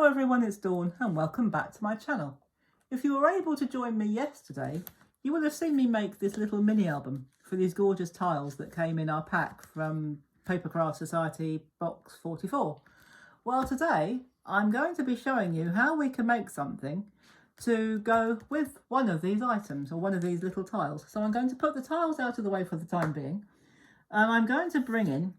Hello everyone, it's Dawn and welcome back to my channel. If you were able to join me yesterday, you will have seen me make this little mini album for these gorgeous tiles that came in our pack from PAPERCRAFT Society Box 44. Well, today I'm going to be showing you how we can make something to go with one of these items or one of these little tiles. So I'm going to put the tiles out of the way for the time being, and I'm going to bring in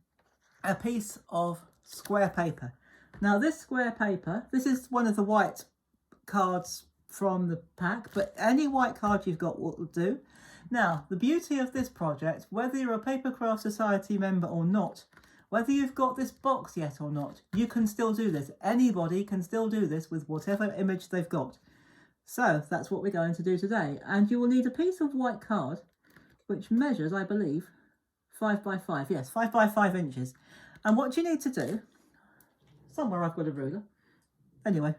a piece of square paper. Now this square paper, this is one of the white cards from the pack, but any white card you've got will do. Now the beauty of this project, whether you're a PAPERCRAFT Society member or not, whether you've got this box yet or not, you can still do this. Anybody can still do this with whatever image they've got. So that's what we're going to do today. And you will need a piece of white card which measures, I believe, 5 by 5. Yes, 5 by 5 inches. And what you need to do, somewhere I've got a ruler. Anyway,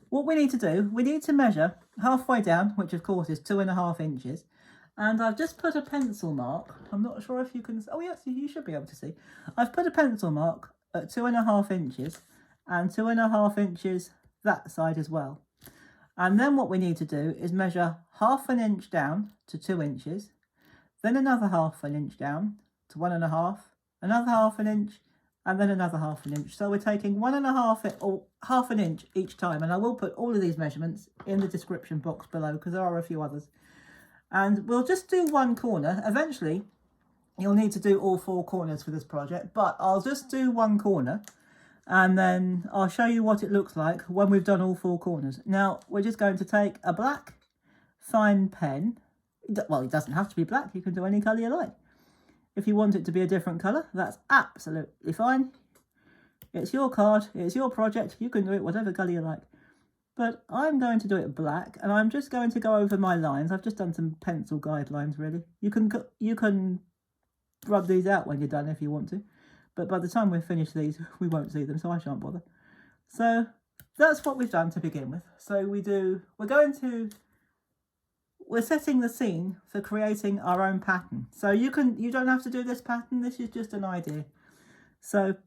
what we need to do, we need to measure halfway down, which of course is 2.5 inches. And I've just put a pencil mark. I'm not sure if you can, oh yes, you should be able to see. I've put a pencil mark at 2.5 inches and 2.5 inches that side as well. And then what we need to do is measure 1/2 inch down to 2 inches, then another 1/2 inch down to 1.5, another 1/2 inch, and then another 1/2 inch. So we're taking 1.5 or 1/2 inch each time. And I will put all of these measurements in the description box below because there are a few others. And we'll just do one corner. Eventually, you'll need to do all 4 corners for this project, but I'll just do one corner and then I'll show you what it looks like when we've done all 4 corners. Now, we're just going to take a black fine pen. Well, it doesn't have to be black. You can do any colour you like. If you want it to be a different colour, that's absolutely fine. It's your card, it's your project, you can do it whatever colour you like. But I'm going to do it black, and I'm just going to go over my lines. I've just done some pencil guidelines, really. You can rub these out when you're done if you want to. But by the time we've finished these, we won't see them, so I shan't bother. So that's what we've done to begin with. So we're setting the scene for creating our own pattern. So you don't have to do this pattern, this is just an idea. So,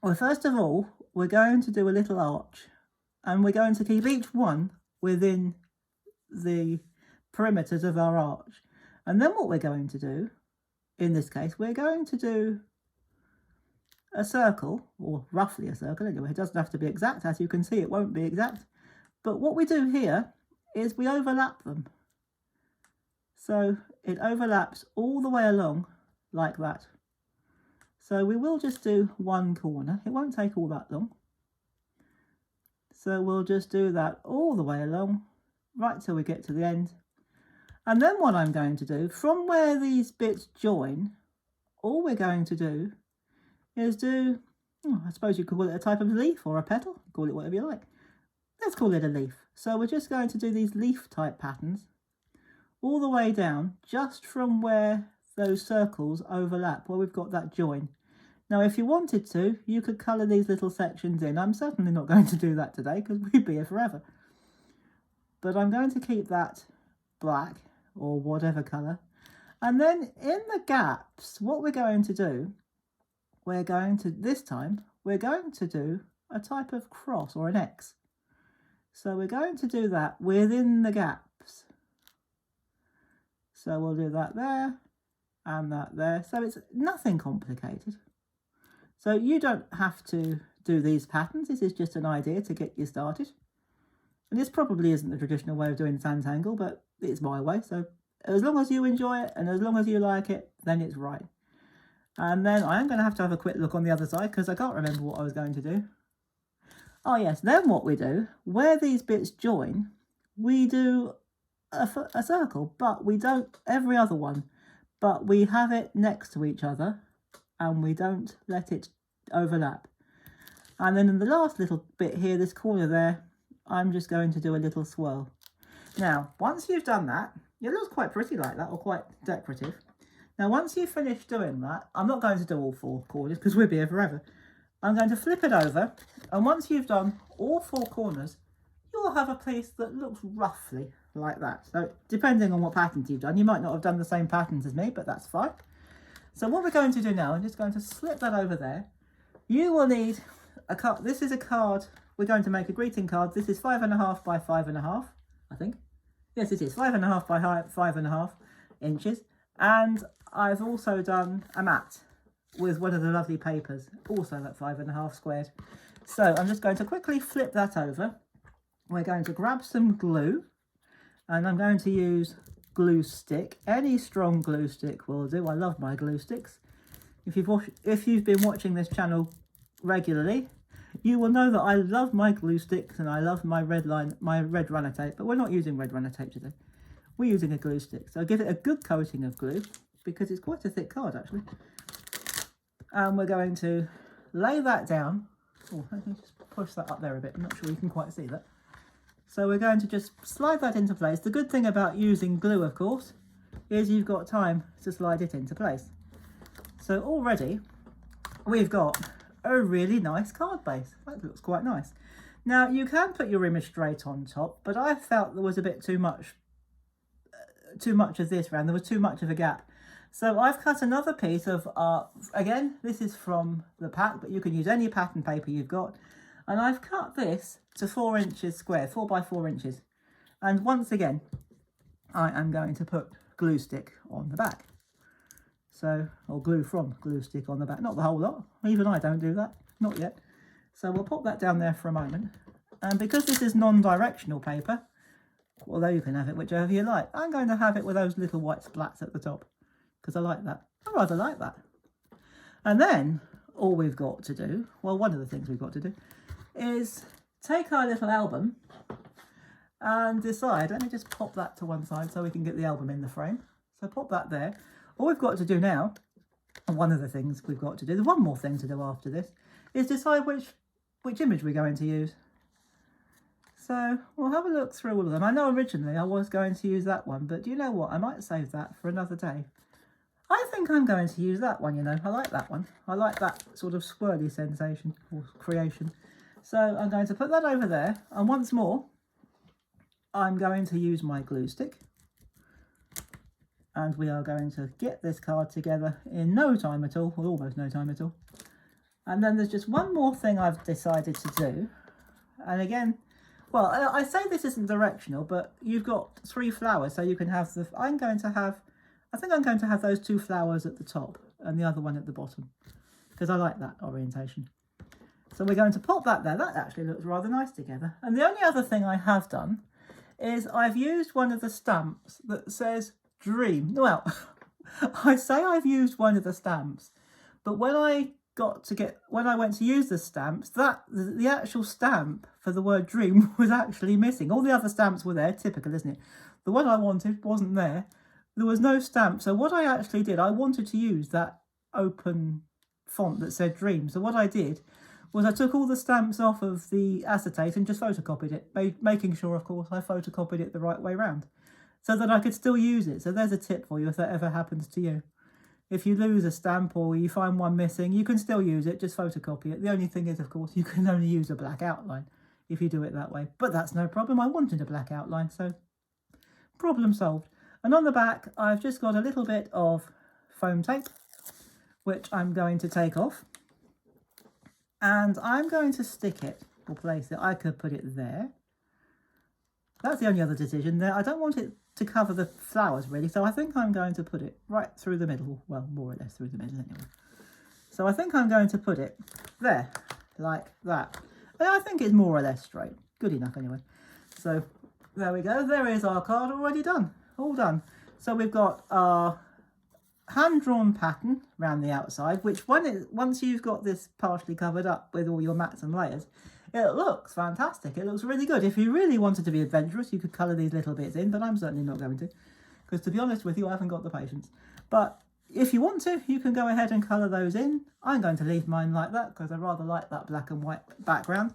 well, first of all, we're going to do a little arch, and we're going to keep each one within the perimeters of our arch. And then what we're going to do, in this case, we're going to do a circle, or roughly a circle anyway. It doesn't have to be exact. As you can see, it won't be exact. But what we do here is we overlap them. So it overlaps all the way along like that. So we will just do one corner. It won't take all that long. So we'll just do that all the way along, right till we get to the end. And then what I'm going to do, from where these bits join, all we're going to do is do, I suppose you could call it a type of leaf or a petal, call it whatever you like. Let's call it a leaf. So we're just going to do these leaf type patterns all the way down, just from where those circles overlap, where we've got that join. Now, if you wanted to, you could colour these little sections in. I'm certainly not going to do that today because we'd be here forever. But I'm going to keep that black or whatever colour. And then in the gaps, what we're going to do, this time, we're going to do a type of cross or an X. So we're going to do that within the gaps. So we'll do that there and that there. So it's nothing complicated. So you don't have to do these patterns. This is just an idea to get you started. And this probably isn't the traditional way of doing Sanntangle, but it's my way. So as long as you enjoy it and as long as you like it, then it's right. And then I am going to have a quick look on the other side because I can't remember what I was going to do. Oh yes, then what we do, where these bits join, we do a circle, but we don't every other one, but we have it next to each other and we don't let it overlap. And then in the last little bit here, this corner there, I'm just going to do a little swirl. Now, once you've done that, it looks quite pretty like that, or quite decorative. Now, once you've finished doing that, I'm not going to do all 4 corners because we'll be here forever. I'm going to flip it over, and once you've done all 4 corners, you'll have a piece that looks roughly like that. So depending on what patterns you've done, you might not have done the same patterns as me, but that's fine. So what we're going to do now, I'm just going to slip that over there. You will need a card. This is a card we're going to make a greeting card. This is 5.5 by 5.5, I think. Yes, it is 5.5 by 5.5 inches. And I've also done a mat with one of the lovely papers, also at 5.5 squared. So I'm just going to quickly flip that over. We're going to grab some glue, and I'm going to use glue stick. Any strong glue stick will do. I love my glue sticks. If you've been watching this channel regularly, you will know that I love my glue sticks and I love my red runner tape, but we're not using red runner tape today. We're using a glue stick. So give it a good coating of glue, because it's quite a thick card actually. And we're going to lay that down. Oh, let me just push that up there a bit. I'm not sure you can quite see that. So we're going to just slide that into place. The good thing about using glue, of course, is you've got time to slide it into place. So already we've got a really nice card base. That looks quite nice. Now you can put your image straight on top, but I felt there was a bit too much of this round. There was too much of a gap. So I've cut another piece of, again, this is from the pack, but you can use any pattern paper you've got. And I've cut this to 4 inches square, 4 by 4 inches. And once again, I am going to put glue stick on the back. So, or glue from glue stick on the back, not the whole lot. Even I don't do that, not yet. So we'll pop that down there for a moment. And because this is non-directional paper, although you can have it whichever you like, I'm going to have it with those little white splats at the top, because I like that. I rather like that. And then all we've got to do, well, one of the things we've got to do is take our little album and decide, let me just pop that to one side so we can get the album in the frame. So pop that there. All we've got to do now, and one of the things we've got to do, there's one more thing to do after this, is decide which image we're going to use. So we'll have a look through all of them. I know originally I was going to use that one, but do you know what? I might save that for another day. I think I'm going to use that one, you know. I like that one. I like that sort of swirly sensation or creation. So I'm going to put that over there. And once more, I'm going to use my glue stick. And we are going to get this card together in no time at all, or almost no time at all. And then there's just one more thing I've decided to do. And again, well, I say this isn't directional, but you've got 3 flowers, so you can have the, I think I'm going to have those 2 flowers at the top and the other one at the bottom, because I like that orientation. So we're going to pop that there. That actually looks rather nice together. And the only other thing I have done is I've used one of the stamps that says dream. Well, I say I've used one of the stamps, but when I went to use the stamps, the actual stamp for the word dream was actually missing. All the other stamps were there, typical, isn't it? The one I wanted wasn't there. There was no stamp. So what I actually did, I wanted to use that open font that said dream. So what I did was I took all the stamps off of the acetate and just photocopied it, making sure, of course, I photocopied it the right way round so that I could still use it. So there's a tip for you if that ever happens to you. If you lose a stamp or you find one missing, you can still use it, just photocopy it. The only thing is, of course, you can only use a black outline if you do it that way. But that's no problem. I wanted a black outline, so problem solved. And on the back, I've just got a little bit of foam tape, which I'm going to take off. And I'm going to stick it or place it. I could put it there. That's the only other decision there. I don't want it to cover the flowers really, so I think I'm going to put it right through the middle. Well, more or less through the middle anyway. So I think I'm going to put it there, like that. And I think it's more or less straight. Good enough anyway. So there we go. There is our card already done. All done. So we've got our hand-drawn pattern around the outside, which once you've got this partially covered up with all your mats and layers, it looks fantastic. It looks really good. If you really wanted to be adventurous, you could colour these little bits in, but I'm certainly not going to, because to be honest with you, I haven't got the patience. But if you want to, you can go ahead and colour those in. I'm going to leave mine like that because I rather like that black and white background.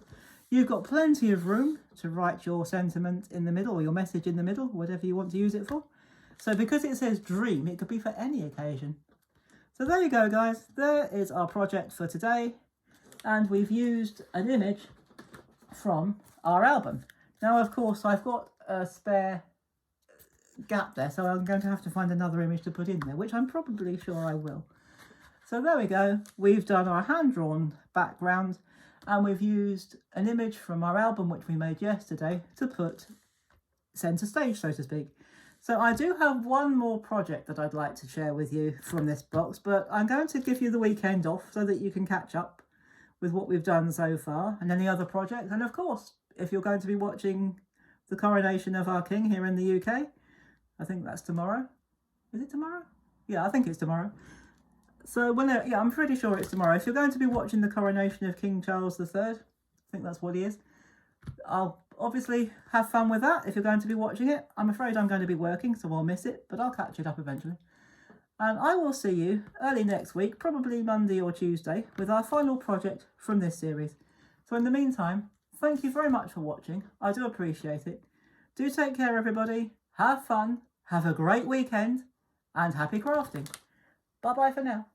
You've got plenty of room to write your sentiment in the middle or your message in the middle, whatever you want to use it for. So because it says dream, it could be for any occasion. So there you go, guys. There is our project for today. And we've used an image from our album. Now, of course, I've got a spare gap there, so I'm going to have to find another image to put in there, which I'm probably sure I will. So there we go. We've done our hand-drawn background. And we've used an image from our album, which we made yesterday, to put centre stage, so to speak. So I do have one more project that I'd like to share with you from this box, but I'm going to give you the weekend off so that you can catch up with what we've done so far and any other projects. And of course, if you're going to be watching the coronation of our king here in the UK, I think that's tomorrow. Is it tomorrow? Yeah, I think it's tomorrow. So yeah, I'm pretty sure it's tomorrow. If you're going to be watching the coronation of King Charles III, I think that's what he is, I'll obviously have fun with that if you're going to be watching it. I'm afraid I'm going to be working, so I'll miss it, but I'll catch it up eventually. And I will see you early next week, probably Monday or Tuesday, with our final project from this series. So in the meantime, thank you very much for watching. I do appreciate it. Do take care, everybody. Have fun, have a great weekend, and happy crafting. Bye-bye for now.